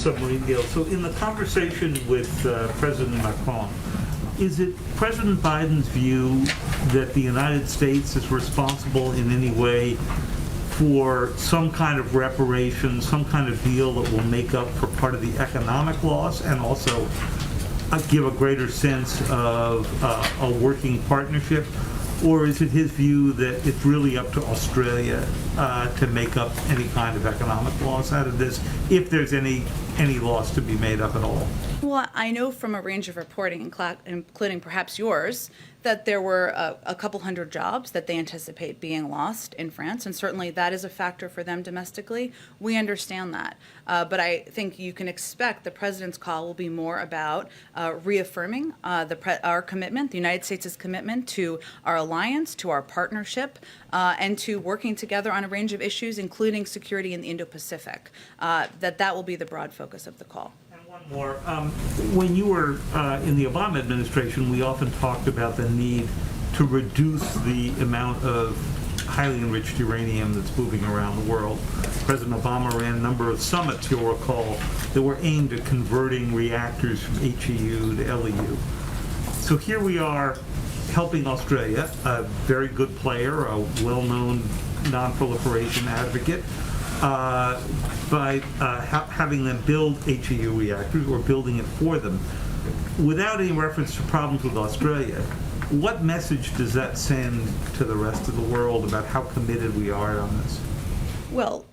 Submarine deal. So in the conversation with President Macron, is it President Biden's view that the United States is responsible in any way for some kind of reparation, some kind of deal that will make up for part of the economic loss and also give a greater sense of a working partnership? Or is it his view that it's really up to Australia to make up any kind of economic loss out of this, if there's any loss to be made up at all? Well, I know from a range of reporting, including perhaps yours, that there were a couple hundred jobs that they anticipate being lost in France, and certainly that is a factor for them domestically. We understand that. But I think you can expect the president's call will be more about reaffirming our commitment, the United States' commitment to our alliance, to our partnership, and to working together on a range of issues, including security in the Indo-Pacific. That will be the broad focus of the call. One more. When you were in the Obama administration, we often talked about the need to reduce the amount of highly enriched uranium that's moving around the world. President Obama ran a number of summits, you'll recall, that were aimed at converting reactors from HEU to LEU. So here we are helping Australia, a very good player, a well-known non-proliferation advocate, by having them build HEU reactors or building it for them. Without any reference to problems with Australia, what message does that send to the rest of the world about how committed we are on this? Well,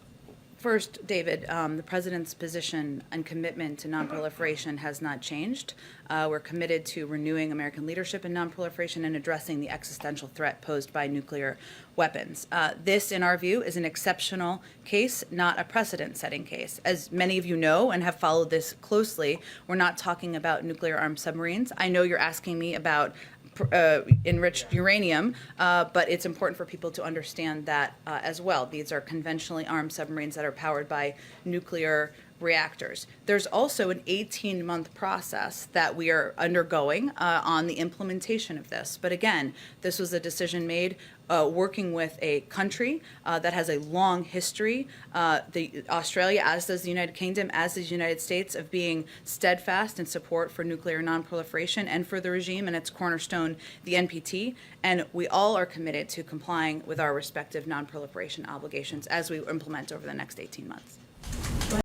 first, David, the president's position and commitment to nonproliferation has not changed. We're committed to renewing American leadership in nonproliferation and addressing the existential threat posed by nuclear weapons. This, in our view, is an exceptional case, not a precedent-setting case. As many of you know and have followed this closely, we're not talking about nuclear-armed submarines. I know you're asking me about enriched uranium, but it's important for people to understand that as well. These are conventionally armed submarines that are powered by nuclear reactors. There's also an 18-month process that we are undergoing on the implementation of this. But again, this was a decision made working with a country that has a long history, Australia, as does the United Kingdom, as does the United States, of being steadfast in support for nuclear nonproliferation and for the regime and its cornerstone, the NPT. And we all are committed to complying with our respective nonproliferation obligations as we implement over the next 18 months.